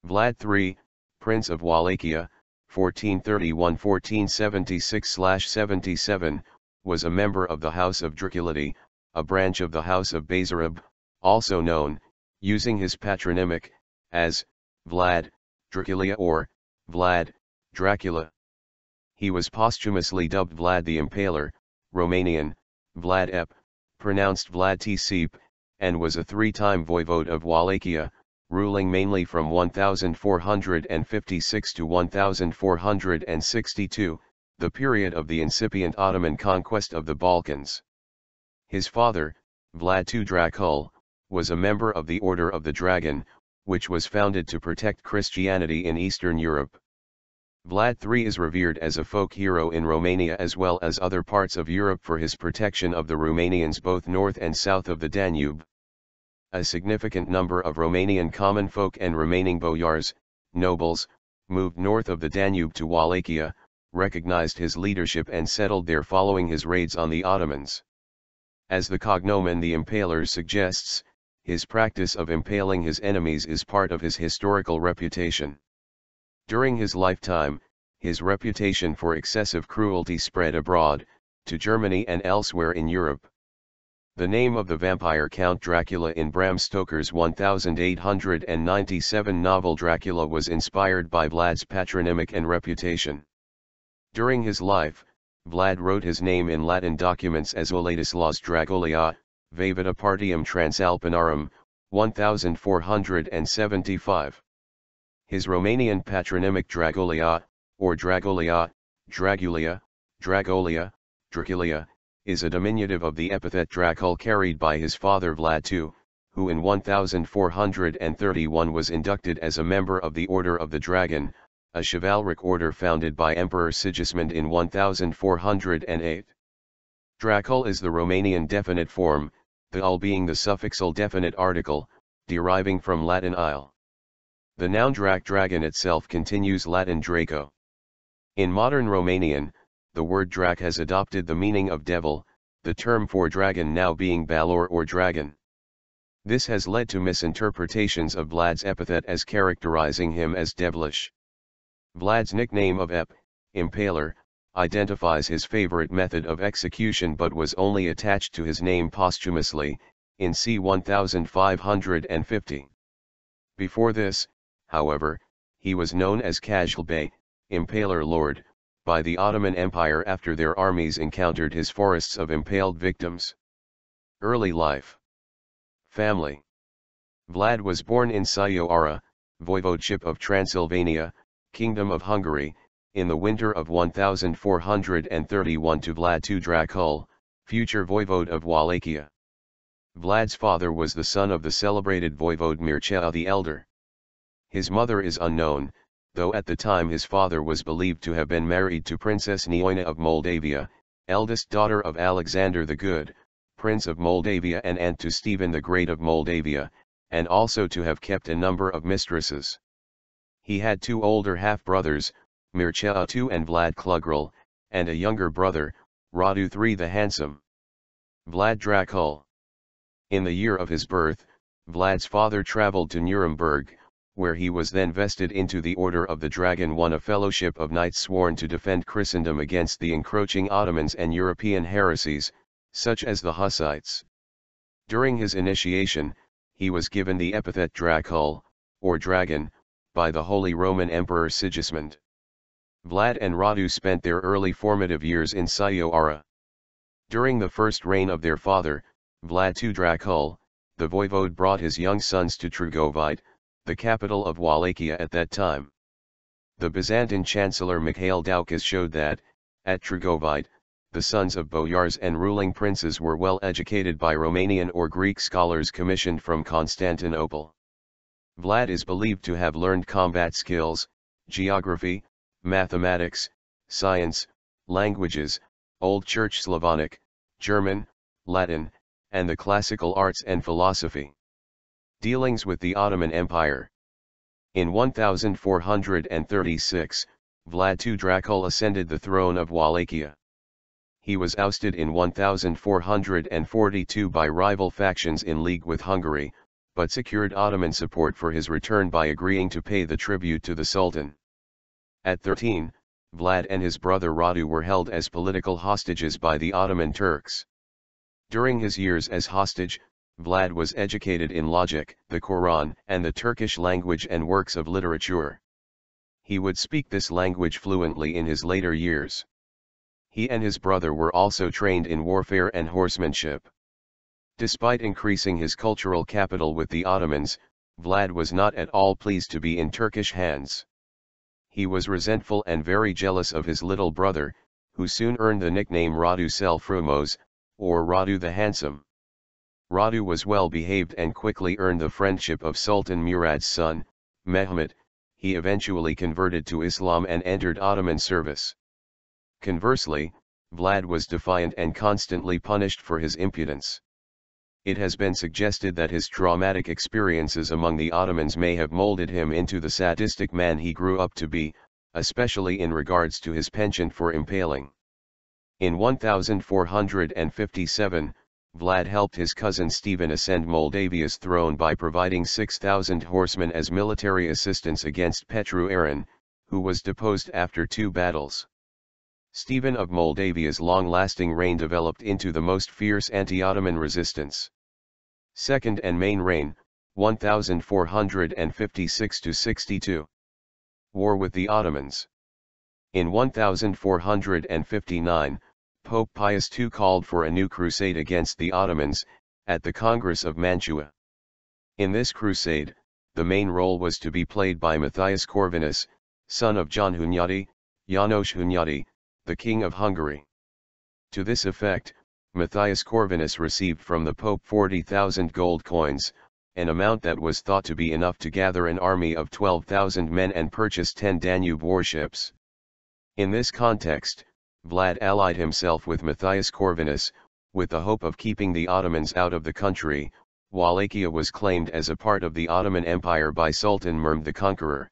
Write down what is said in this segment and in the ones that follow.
Vlad III, Prince of Wallachia, 1431-1476/77, was a member of the House of Drăculești, a branch of the House of Basarab, also known, using his patronymic, as Vlad, Dracula or Vlad, Dracula. He was posthumously dubbed Vlad the Impaler, Romanian, Vlad Ep, pronounced Vlad III, and was a three-time voivode of Wallachia, ruling mainly from 1456 to 1462, the period of the incipient Ottoman conquest of the Balkans. His father, Vlad II Dracul, was a member of the Order of the Dragon, which was founded to protect Christianity in Eastern Europe. Vlad III is revered as a folk hero in Romania as well as other parts of Europe for his protection of the Romanians both north and south of the Danube. A significant number of Romanian common folk and remaining boyars, nobles, moved north of the Danube to Wallachia, recognized his leadership and settled there following his raids on the Ottomans. As the cognomen the Impaler suggests, his practice of impaling his enemies is part of his historical reputation. During his lifetime, his reputation for excessive cruelty spread abroad, to Germany and elsewhere in Europe. The name of the vampire Count Dracula in Bram Stoker's 1897 novel Dracula was inspired by Vlad's patronymic and reputation. During his life, Vlad wrote his name in Latin documents as Oladislaus Dracula, Vavida Partium Transalpinarum, 1475. His Romanian patronymic Dracula, or Dragolea, Dragulia, Dragolia, Dracula, is a diminutive of the epithet Dracul carried by his father Vlad II, who in 1431 was inducted as a member of the Order of the Dragon, a chivalric order founded by Emperor Sigismund in 1408. Dracul is the Romanian definite form, the ul being the suffixal definite article, deriving from Latin isle. The noun dragon itself continues Latin Draco. In modern Romanian, the word drac has adopted the meaning of devil, the term for dragon now being balor or dragon. This has led to misinterpretations of Vlad's epithet as characterizing him as devilish. Vlad's nickname of Ep, Impaler, identifies his favorite method of execution but was only attached to his name posthumously, in c. 1550. Before this, however, he was known as Kajal Bey, Impaler Lord, by the Ottoman Empire after their armies encountered his forests of impaled victims. Early life. Family. Vlad was born in Timișoara, Voivodeship of Transylvania, Kingdom of Hungary, in the winter of 1431 to Vlad II Dracul, future Voivode of Wallachia. Vlad's father was the son of the celebrated Voivode Mircea the Elder. His mother is unknown, though at the time his father was believed to have been married to Princess Neoina of Moldavia, eldest daughter of Alexander the Good, Prince of Moldavia and aunt to Stephen the Great of Moldavia, and also to have kept a number of mistresses. He had two older half-brothers, Mircea II and Vlad Clugrel, and a younger brother, Radu III the Handsome. Vlad Dracul. In the year of his birth, Vlad's father traveled to Nuremberg, where he was then vested into the Order of the Dragon, won a fellowship of knights sworn to defend Christendom against the encroaching Ottomans and European heresies, such as the Hussites. During his initiation, he was given the epithet Dracul, or dragon, by the Holy Roman Emperor Sigismund. Vlad and Radu spent their early formative years in Timișoara. During the first reign of their father, Vlad II Dracul, the voivode brought his young sons to Târgoviște, the capital of Wallachia at that time. The Byzantine Chancellor Mikhail Doukas showed that, at Târgoviște, the sons of boyars and ruling princes were well educated by Romanian or Greek scholars commissioned from Constantinople. Vlad is believed to have learned combat skills, geography, mathematics, science, languages, Old Church Slavonic, German, Latin, and the classical arts and philosophy. Dealings with the Ottoman Empire. In 1436, Vlad II Dracul ascended the throne of Wallachia. He was ousted in 1442 by rival factions in league with Hungary, but secured Ottoman support for his return by agreeing to pay the tribute to the Sultan. At 13, Vlad and his brother Radu were held as political hostages by the Ottoman Turks. During his years as hostage, Vlad was educated in logic, the Quran, and the Turkish language and works of literature. He would speak this language fluently in his later years. He and his brother were also trained in warfare and horsemanship. Despite increasing his cultural capital with the Ottomans, Vlad was not at all pleased to be in Turkish hands. He was resentful and very jealous of his little brother, who soon earned the nickname Radu Sel Frumos, or Radu the Handsome. Radu was well behaved and quickly earned the friendship of Sultan Murad's son, Mehmet. He eventually converted to Islam and entered Ottoman service. Conversely, Vlad was defiant and constantly punished for his impudence. It has been suggested that his traumatic experiences among the Ottomans may have molded him into the sadistic man he grew up to be, especially in regards to his penchant for impaling. In 1457, Vlad helped his cousin Stephen ascend Moldavia's throne by providing 6,000 horsemen as military assistance against Petru Aaron, who was deposed after 2 battles. Stephen of Moldavia's long-lasting reign developed into the most fierce anti-Ottoman resistance. Second and main reign, 1456–62. War with the Ottomans. In 1459, Pope Pius II called for a new crusade against the Ottomans, at the Congress of Mantua. In this crusade, the main role was to be played by Matthias Corvinus, son of John Hunyadi, János Hunyadi, the King of Hungary. To this effect, Matthias Corvinus received from the Pope 40,000 gold coins, an amount that was thought to be enough to gather an army of 12,000 men and purchase 10 Danube warships. In this context, Vlad allied himself with Matthias Corvinus, with the hope of keeping the Ottomans out of the country. Wallachia was claimed as a part of the Ottoman Empire by Sultan Mehmed the Conqueror.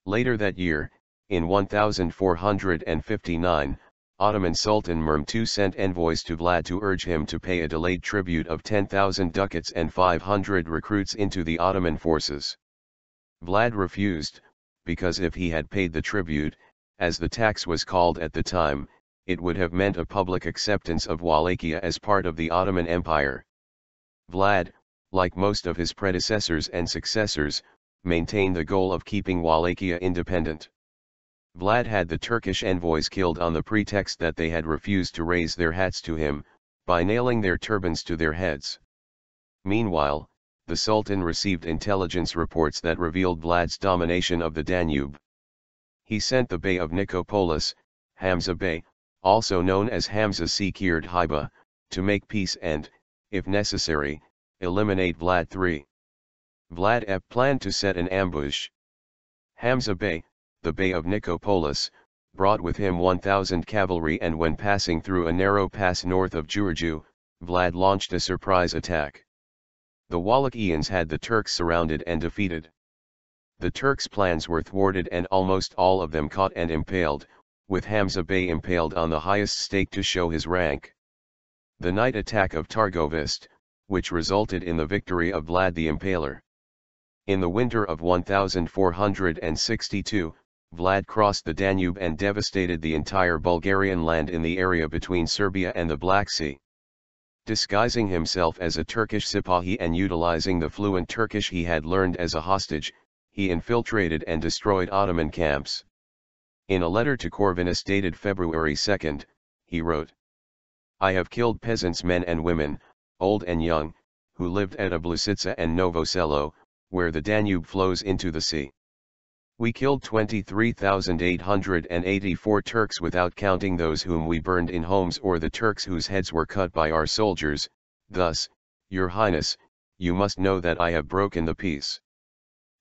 Later that year, in 1459, Ottoman Sultan Mehmed II sent envoys to Vlad to urge him to pay a delayed tribute of 10,000 ducats and 500 recruits into the Ottoman forces. Vlad refused, because if he had paid the tribute, as the tax was called at the time, it would have meant a public acceptance of Wallachia as part of the Ottoman Empire. Vlad, like most of his predecessors and successors, maintained the goal of keeping Wallachia independent. Vlad had the Turkish envoys killed on the pretext that they had refused to raise their hats to him, by nailing their turbans to their heads. Meanwhile, the Sultan received intelligence reports that revealed Vlad's domination of the Danube. He sent the Bey of Nicopolis, Hamza Bey, also known as Hamza Sekired Hiba, to make peace and, if necessary, eliminate Vlad III. Vlad planned to set an ambush. Hamza Bey, the Bey of Nicopolis, brought with him 1,000 cavalry, and when passing through a narrow pass north of Giurgiu, Vlad launched a surprise attack. The Wallachians had the Turks surrounded and defeated. The Turks' plans were thwarted and almost all of them caught and impaled, with Hamza Bey impaled on the highest stake to show his rank. The night attack of Targovist, which resulted in the victory of Vlad the Impaler. In the winter of 1462, Vlad crossed the Danube and devastated the entire Bulgarian land in the area between Serbia and the Black Sea. Disguising himself as a Turkish Sipahi and utilizing the fluent Turkish he had learned as a hostage, he infiltrated and destroyed Ottoman camps. In a letter to Corvinus dated February 2, he wrote, "I have killed peasants, men and women, old and young, who lived at Ablusica and Novo Selo, where the Danube flows into the sea. We killed 23,884 Turks without counting those whom we burned in homes or the Turks whose heads were cut by our soldiers. Thus, Your Highness, you must know that I have broken the peace."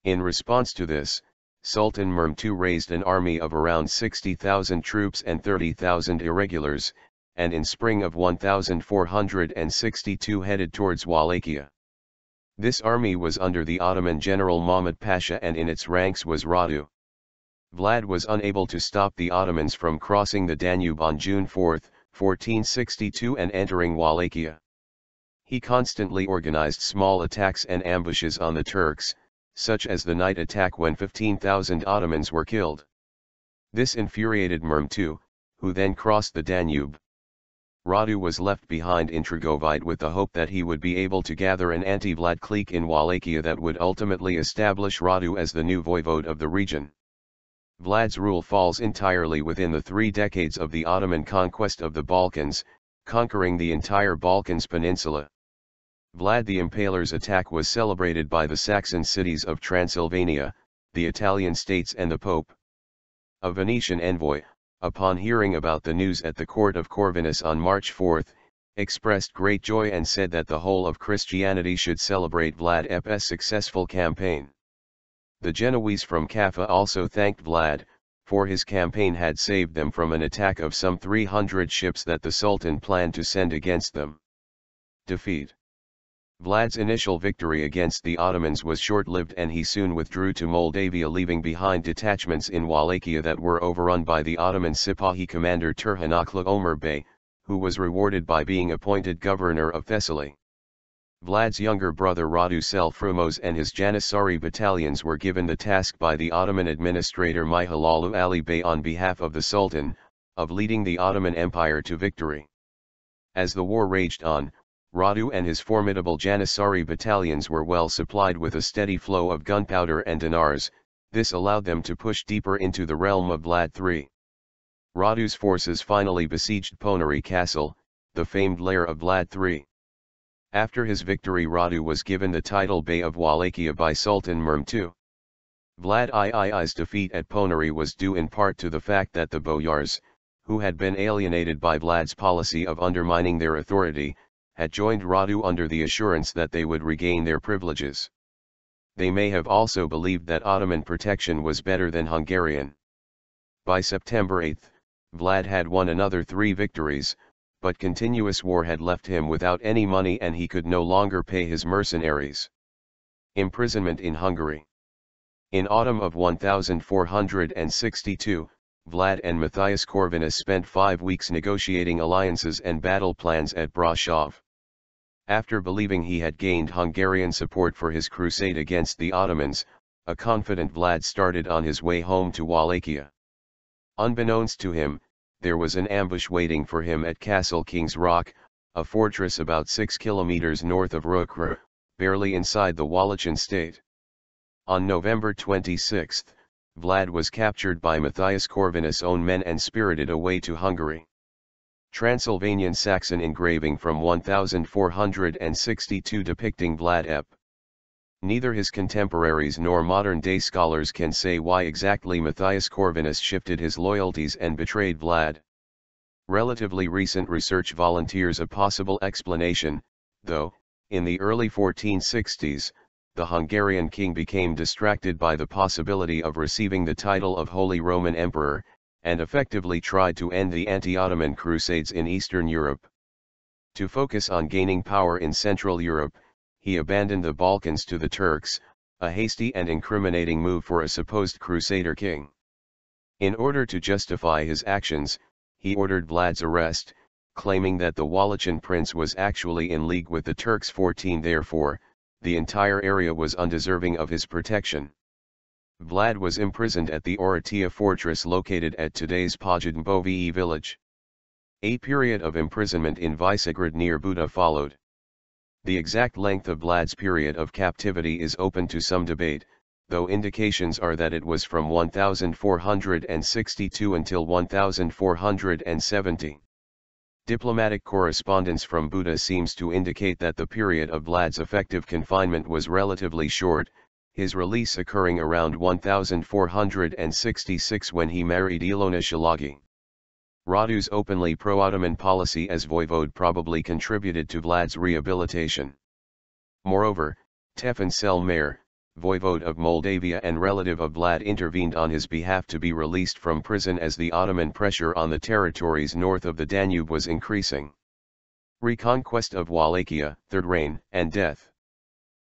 In response to this, Sultan Mehmed II raised an army of around 60,000 troops and 30,000 irregulars, and in spring of 1462 headed towards Wallachia. This army was under the Ottoman general Mahmud Pasha, and in its ranks was Radu. Vlad was unable to stop the Ottomans from crossing the Danube on June 4, 1462 and entering Wallachia. He constantly organized small attacks and ambushes on the Turks, such as the night attack when 15,000 Ottomans were killed. This infuriated Mehmed II, who then crossed the Danube. Radu was left behind in Trgovide with the hope that he would be able to gather an anti-Vlad clique in Wallachia that would ultimately establish Radu as the new voivode of the region. Vlad's rule falls entirely within the 3 decades of the Ottoman conquest of the Balkans, conquering the entire Balkans peninsula. Vlad the Impaler's attack was celebrated by the Saxon cities of Transylvania, the Italian states and the Pope. A Venetian envoy, upon hearing about the news at the court of Corvinus on March 4, expressed great joy and said that the whole of Christianity should celebrate Vlad IP's successful campaign. The Genoese from Kaffa also thanked Vlad, for his campaign had saved them from an attack of some 300 ships that the Sultan planned to send against them. Defeat. Vlad's initial victory against the Ottomans was short-lived and he soon withdrew to Moldavia, leaving behind detachments in Wallachia that were overrun by the Ottoman Sipahi commander Turhanaklı Ömer Bey, who was rewarded by being appointed governor of Thessaly. Vlad's younger brother Radu Selfrumos and his Janissary battalions were given the task by the Ottoman administrator Mihalalu Ali Bey on behalf of the Sultan, of leading the Ottoman Empire to victory. As the war raged on, Radu and his formidable Janissary battalions were well supplied with a steady flow of gunpowder and dinars. This allowed them to push deeper into the realm of Vlad III. Radu's forces finally besieged Ponary Castle, the famed lair of Vlad III. After his victory, Radu was given the title Bey of Wallachia by Sultan Mehmed II. Vlad II's defeat at Ponary was due in part to the fact that the boyars, who had been alienated by Vlad's policy of undermining their authority, had joined Radu under the assurance that they would regain their privileges. They may have also believed that Ottoman protection was better than Hungarian. By September 8, Vlad had won another 3 victories, but continuous war had left him without any money and he could no longer pay his mercenaries. Imprisonment in Hungary. In autumn of 1462, Vlad and Matthias Corvinus spent 5 weeks negotiating alliances and battle plans at Brasov. After believing he had gained Hungarian support for his crusade against the Ottomans, a confident Vlad started on his way home to Wallachia. Unbeknownst to him, there was an ambush waiting for him at Castle King's Rock, a fortress about 6 kilometers north of Rukra, barely inside the Wallachian state. On November 26, Vlad was captured by Matthias Corvinus' own men and spirited away to Hungary. Transylvanian Saxon engraving from 1462 depicting Vlad ep. Neither his contemporaries nor modern-day scholars can say why exactly Matthias Corvinus shifted his loyalties and betrayed Vlad. Relatively recent research volunteers a possible explanation, though, in the early 1460s, the Hungarian king became distracted by the possibility of receiving the title of Holy Roman Emperor, and effectively tried to end the anti-Ottoman crusades in Eastern Europe. To focus on gaining power in Central Europe, he abandoned the Balkans to the Turks, a hasty and incriminating move for a supposed crusader king. In order to justify his actions, he ordered Vlad's arrest, claiming that the Wallachian prince was actually in league with the Turks. Therefore, the entire area was undeserving of his protection. Vlad was imprisoned at the Oratia fortress located at today's Podjadbovi village. A period of imprisonment in Visegrad near Buda followed. The exact length of Vlad's period of captivity is open to some debate, though indications are that it was from 1462 until 1470. Diplomatic correspondence from Buda seems to indicate that the period of Vlad's effective confinement was relatively short, his release occurring around 1466 when he married Ilona Shalagi. Radu's openly pro-Ottoman policy as voivode probably contributed to Vlad's rehabilitation. Moreover, Tefan Selmer, voivode of Moldavia and relative of Vlad, intervened on his behalf to be released from prison as the Ottoman pressure on the territories north of the Danube was increasing. Reconquest of Wallachia, Third Reign, and Death.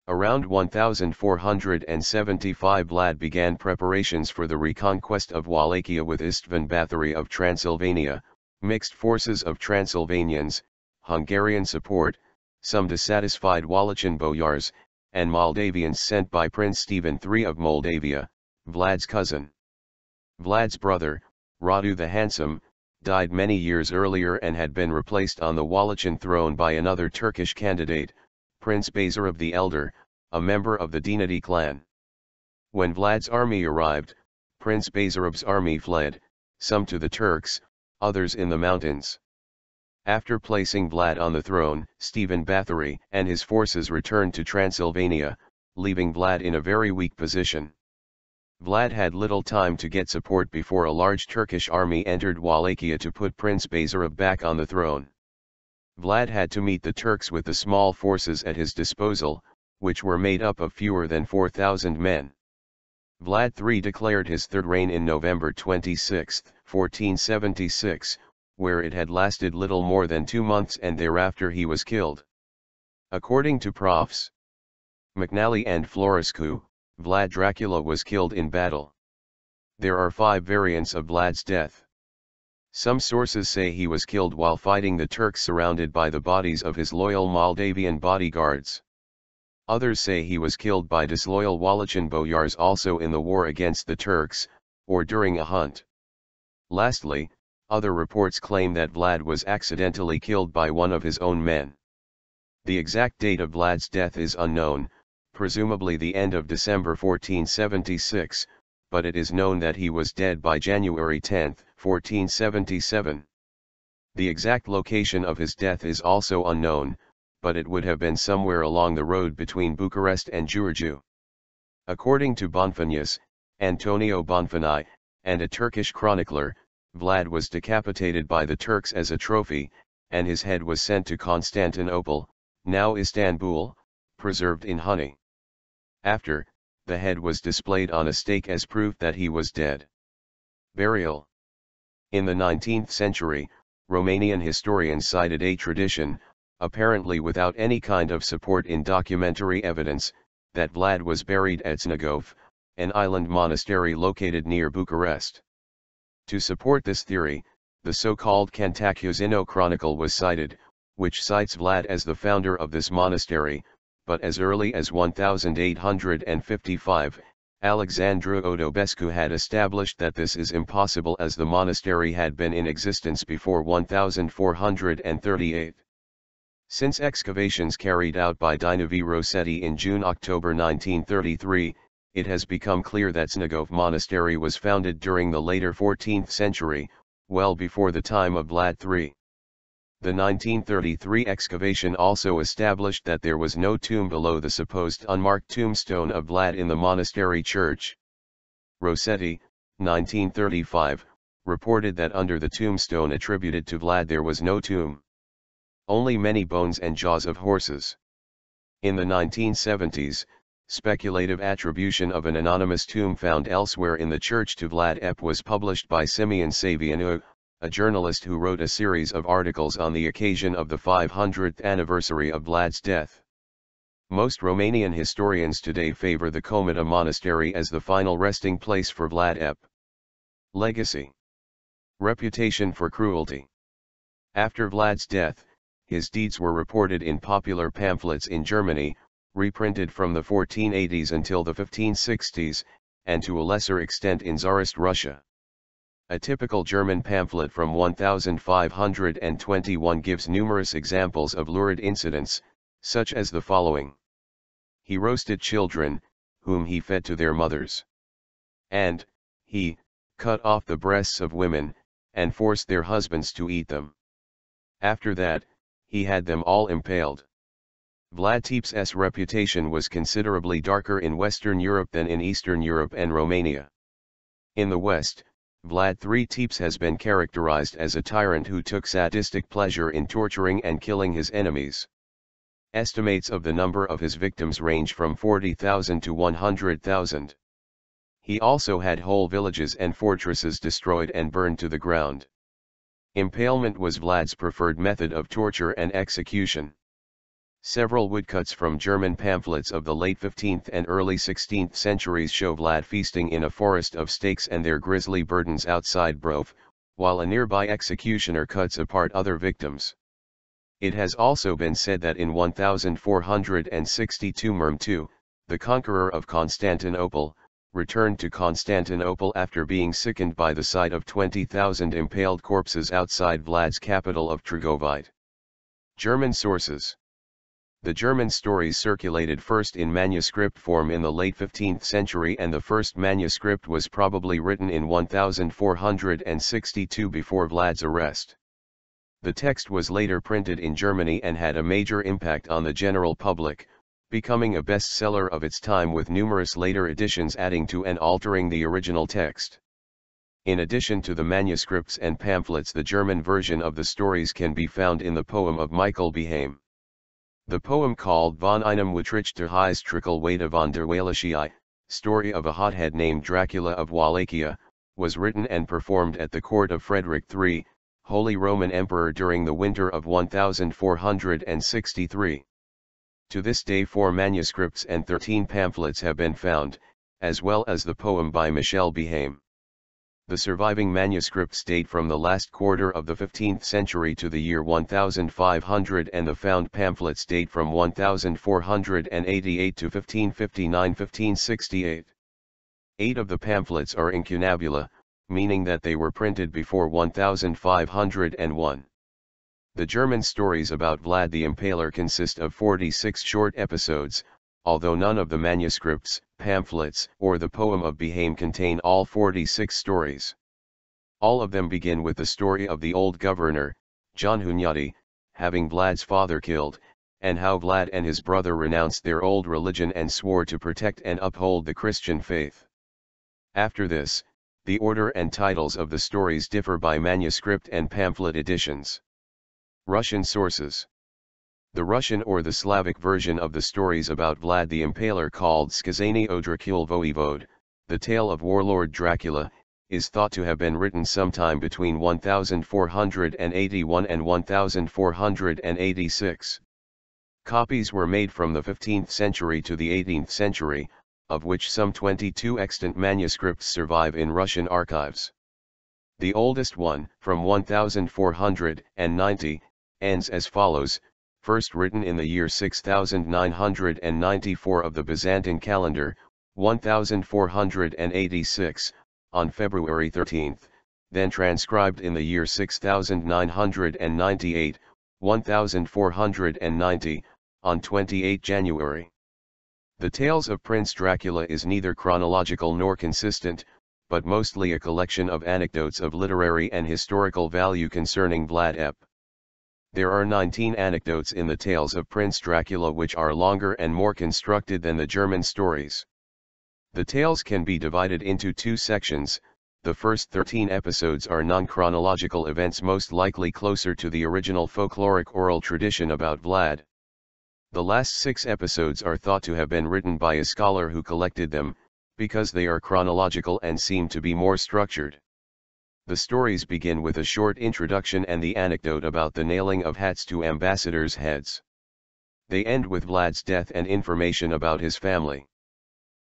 Around 1475 Vlad began preparations for the reconquest of Wallachia with Istvan Bathory of Transylvania, mixed forces of Transylvanians, Hungarian support, some dissatisfied Wallachian boyars, and Moldavians sent by Prince Stephen III of Moldavia, Vlad's cousin. Vlad's brother, Radu the Handsome, died many years earlier and had been replaced on the Wallachian throne by another Turkish candidate, Prince Basarab the Elder, a member of the Dinati clan. When Vlad's army arrived, Prince Basarab's army fled, some to the Turks, others in the mountains. After placing Vlad on the throne, Stephen Bathory and his forces returned to Transylvania, leaving Vlad in a very weak position. Vlad had little time to get support before a large Turkish army entered Wallachia to put Prince Basarab back on the throne. Vlad had to meet the Turks with the small forces at his disposal, which were made up of fewer than 4,000 men. Vlad III declared his third reign in November 26, 1476, where it had lasted little more than 2 months, and thereafter he was killed. According to Profs. McNally and Florescu, Vlad Dracula was killed in battle. There are 5 variants of Vlad's death. Some sources say he was killed while fighting the Turks surrounded by the bodies of his loyal Moldavian bodyguards. Others say he was killed by disloyal Wallachian boyars also in the war against the Turks, or during a hunt. Lastly, other reports claim that Vlad was accidentally killed by one of his own men. The exact date of Vlad's death is unknown, presumably the end of December 1476, but it is known that he was dead by January 10, 1477. The exact location of his death is also unknown, but it would have been somewhere along the road between Bucharest and Giurgiu. According to Bonfanius, Antonio Bonfani, and a Turkish chronicler, Vlad was decapitated by the Turks as a trophy, and his head was sent to Constantinople, now Istanbul, preserved in honey. After, the head was displayed on a stake as proof that he was dead. Burial. In the 19th century, Romanian historians cited a tradition, apparently without any kind of support in documentary evidence, that Vlad was buried at Snagov, an island monastery located near Bucharest. To support this theory, the so-called Cantacuzino Chronicle was cited, which cites Vlad as the founder of this monastery, but as early as 1855, Alexandru Odobescu had established that this is impossible as the monastery had been in existence before 1438. Since excavations carried out by Danube Rossetti in June-October 1933, it has become clear that Snagov Monastery was founded during the later 14th century, well before the time of Vlad III. The 1933 excavation also established that there was no tomb below the supposed unmarked tombstone of Vlad in the monastery church. Rossetti, 1935, reported that under the tombstone attributed to Vlad there was no tomb. Only many bones and jaws of horses. In the 1970s, speculative attribution of an anonymous tomb found elsewhere in the church to Vlad Ep was published by Simeon Savianu, a journalist who wrote a series of articles on the occasion of the 500th anniversary of Vlad's death. Most Romanian historians today favor the Comita Monastery as the final resting place for Vlad Ep. Legacy. Reputation for cruelty. After Vlad's death, his deeds were reported in popular pamphlets in Germany, reprinted from the 1480s until the 1560s, and to a lesser extent in Tsarist Russia. A typical German pamphlet from 1521 gives numerous examples of lurid incidents, such as the following. He roasted children, whom he fed to their mothers. And, he, cut off the breasts of women, and forced their husbands to eat them. After that, he had them all impaled. Vlad Tepes' reputation was considerably darker in Western Europe than in Eastern Europe and Romania. In the West, Vlad III Tepes has been characterized as a tyrant who took sadistic pleasure in torturing and killing his enemies. Estimates of the number of his victims range from 40,000 to 100,000. He also had whole villages and fortresses destroyed and burned to the ground. Impalement was Vlad's preferred method of torture and execution. Several woodcuts from German pamphlets of the late 15th and early 16th centuries show Vlad feasting in a forest of stakes and their grisly burdens outside Brov, while a nearby executioner cuts apart other victims. It has also been said that in 1462 Murm II, the conqueror of Constantinople, returned to Constantinople after being sickened by the sight of 20,000 impaled corpses outside Vlad's capital of Trgovide. German sources. The German stories circulated first in manuscript form in the late 15th century, and the first manuscript was probably written in 1462 before Vlad's arrest. The text was later printed in Germany and had a major impact on the general public, becoming a bestseller of its time with numerous later editions adding to and altering the original text. In addition to the manuscripts and pamphlets, the German version of the stories can be found in the poem of Michael Behaim. The poem, called Von einem Wutrichter heißt Dracula von der Wallachia, story of a hothead named Dracula of Wallachia, was written and performed at the court of Frederick III, Holy Roman Emperor, during the winter of 1463. To this day 4 manuscripts and 13 pamphlets have been found, as well as the poem by Michel Behaim. The surviving manuscripts date from the last quarter of the 15th century to the year 1500, and the found pamphlets date from 1488 to 1559-1568. 8 of the pamphlets are incunabula, meaning that they were printed before 1501. The German stories about Vlad the Impaler consist of 46 short episodes, although none of the manuscripts, pamphlets, or the poem of Behaim contain all 46 stories. All of them begin with the story of the old governor, John Hunyadi, having Vlad's father killed, and how Vlad and his brother renounced their old religion and swore to protect and uphold the Christian faith. After this, the order and titles of the stories differ by manuscript and pamphlet editions. Russian sources. The Russian or the Slavic version of the stories about Vlad the Impaler, called Skazanie o Dracul Voivode, the tale of warlord Dracula, is thought to have been written sometime between 1481 and 1486. Copies were made from the 15th century to the 18th century, of which some 22 extant manuscripts survive in Russian archives. The oldest one, from 1490, ends as follows: first written in the year 6994 of the Byzantine calendar, 1486, on February 13, then transcribed in the year 6998, 1490, on 28 January. The Tales of Prince Dracula is neither chronological nor consistent, but mostly a collection of anecdotes of literary and historical value concerning Vlad Ep. There are 19 anecdotes in the Tales of Prince Dracula which are longer and more constructed than the German stories. The tales can be divided into 2 sections. The first 13 episodes are non-chronological events most likely closer to the original folkloric oral tradition about Vlad. The last 6 episodes are thought to have been written by a scholar who collected them, because they are chronological and seem to be more structured. The stories begin with a short introduction and the anecdote about the nailing of hats to ambassadors' heads. They end with Vlad's death and information about his family.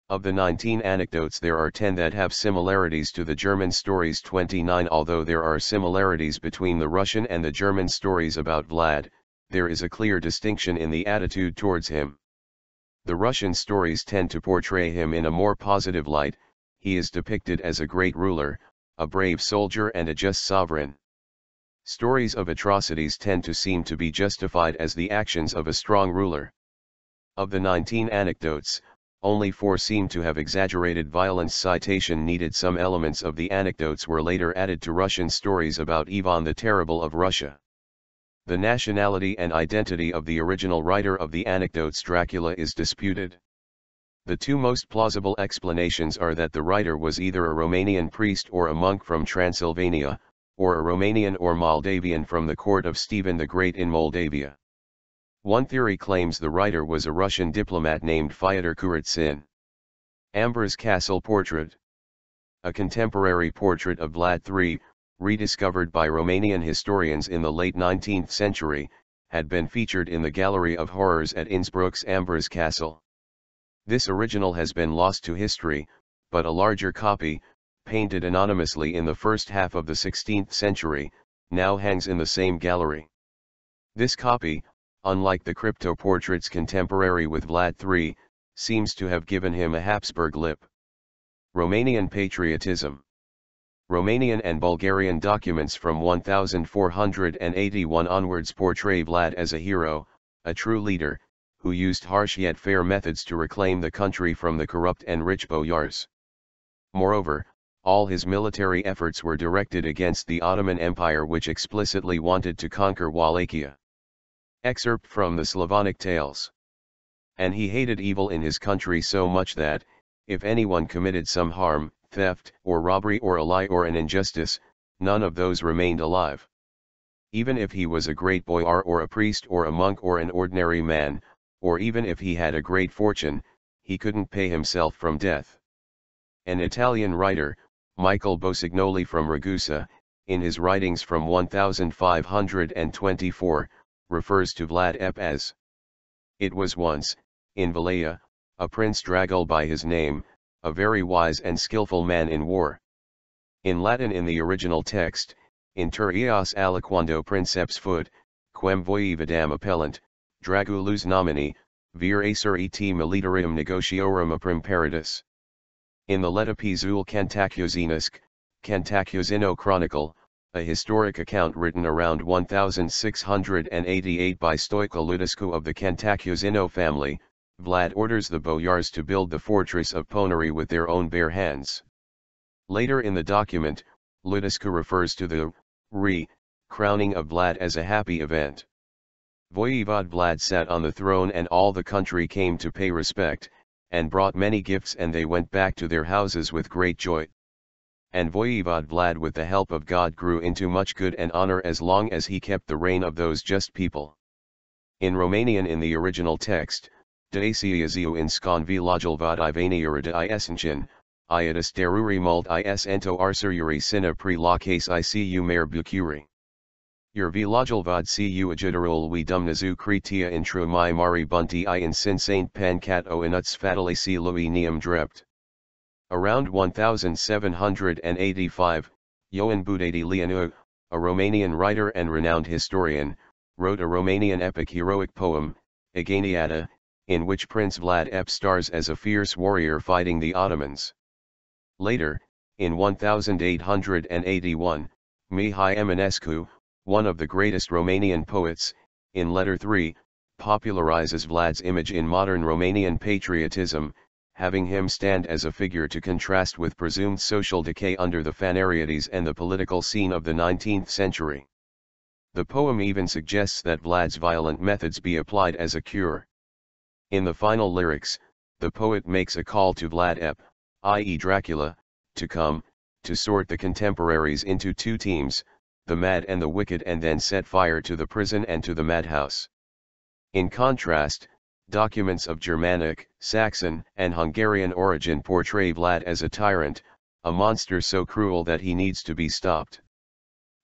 Of the 19 anecdotes, there are 10 that have similarities to the German stories 29. Although there are similarities between the Russian and the German stories about Vlad, there is a clear distinction in the attitude towards him. The Russian stories tend to portray him in a more positive light. He is depicted as a great ruler, a brave soldier and a just sovereign. Stories of atrocities tend to seem to be justified as the actions of a strong ruler. Of the 19 anecdotes, only 4 seem to have exaggerated violence. Citation needed. Some elements of the anecdotes were later added to Russian stories about Ivan the Terrible of Russia. The nationality and identity of the original writer of the anecdotes Dracula is disputed. The 2 most plausible explanations are that the writer was either a Romanian priest or a monk from Transylvania, or a Romanian or Moldavian from the court of Stephen the Great in Moldavia. One theory claims the writer was a Russian diplomat named Fyodor Kuratsin. Amber's Castle Portrait. A contemporary portrait of Vlad III, rediscovered by Romanian historians in the late 19th century, had been featured in the Gallery of Horrors at Innsbruck's Amber's Castle. This original has been lost to history, but a larger copy, painted anonymously in the first half of the 16th century, now hangs in the same gallery. This copy, unlike the crypto-portraits contemporary with Vlad III, seems to have given him a Habsburg lip. Romanian patriotism. Romanian and Bulgarian documents from 1481 onwards portray Vlad as a hero, a true leader, who used harsh yet fair methods to reclaim the country from the corrupt and rich boyars. Moreover, all his military efforts were directed against the Ottoman Empire, which explicitly wanted to conquer Wallachia. Excerpt from the Slavonic Tales. And he hated evil in his country so much that, if anyone committed some harm, theft, or robbery, or a lie, or an injustice, none of those remained alive. Even if he was a great boyar, or a priest, or a monk, or an ordinary man, or even if he had a great fortune, he couldn't pay himself from death. An Italian writer, Michael Bosignoli from Ragusa, in his writings from 1524, refers to Vlad Ep as: "It was once, in Valea, a Prince Dracul by his name, a very wise and skillful man in war." In Latin, in the original text, "Inter eos aliquando princeps fut, quem voivodam appellant, Draculus nomini, vir acer et militarium negotiorum aprim paradis." In the Letapizul Cantacuzenisk, Cantacuzino Chronicle, a historic account written around 1688 by Stoica Ludescu of the Cantacuzino family, Vlad orders the boyars to build the fortress of Ponary with their own bare hands. Later in the document, Ludescu refers to the crowning of Vlad as a happy event. Voivode Vlad sat on the throne, and all the country came to pay respect, and brought many gifts, and they went back to their houses with great joy. And Voivode Vlad, with the help of God, grew into much good and honor as long as he kept the reign of those just people. In Romanian, in the original text, Daciaziu in sconvilajul vad ivaniura de isnchin, iadus deruri mult is ento arsuriuri sina pre la case icu mer bucuri. Your vilajul vad cu agidarul we dumnazu kritia intru mi mari bunti I in sin saint pancat o inuts fatally si lui neum drept. Around 1785, Ioan Budati Leanu, a Romanian writer and renowned historian, wrote a Romanian epic heroic poem, Eganiata, in which Prince Vlad Ep stars as a fierce warrior fighting the Ottomans. Later, in 1881, Mihai Eminescu, one of the greatest Romanian poets, in Letter 3, popularizes Vlad's image in modern Romanian patriotism, having him stand as a figure to contrast with presumed social decay under the Phanariades and the political scene of the 19th century. The poem even suggests that Vlad's violent methods be applied as a cure. In the final lyrics, the poet makes a call to Vlad Ep, i.e. Dracula, to come, to sort the contemporaries into two teams, the mad and the wicked, and then set fire to the prison and to the madhouse. In contrast, documents of Germanic, Saxon, and Hungarian origin portray Vlad as a tyrant, a monster so cruel that he needs to be stopped.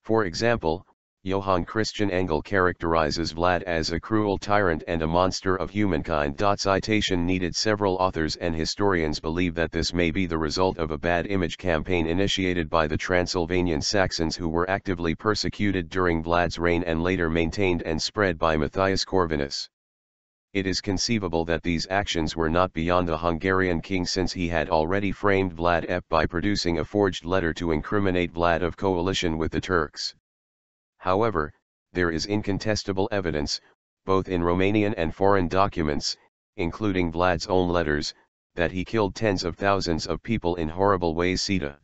For example, Johann Christian Engel characterizes Vlad as a cruel tyrant and a monster of humankind. Citation needed. Several authors and historians believe that this may be the result of a bad image campaign initiated by the Transylvanian Saxons, who were actively persecuted during Vlad's reign and later maintained and spread by Matthias Corvinus. It is conceivable that these actions were not beyond the Hungarian king, since he had already framed Vlad Ep by producing a forged letter to incriminate Vlad of coalition with the Turks. However, there is incontestable evidence, both in Romanian and foreign documents, including Vlad's own letters, that he killed tens of thousands of people in horrible ways. Cita.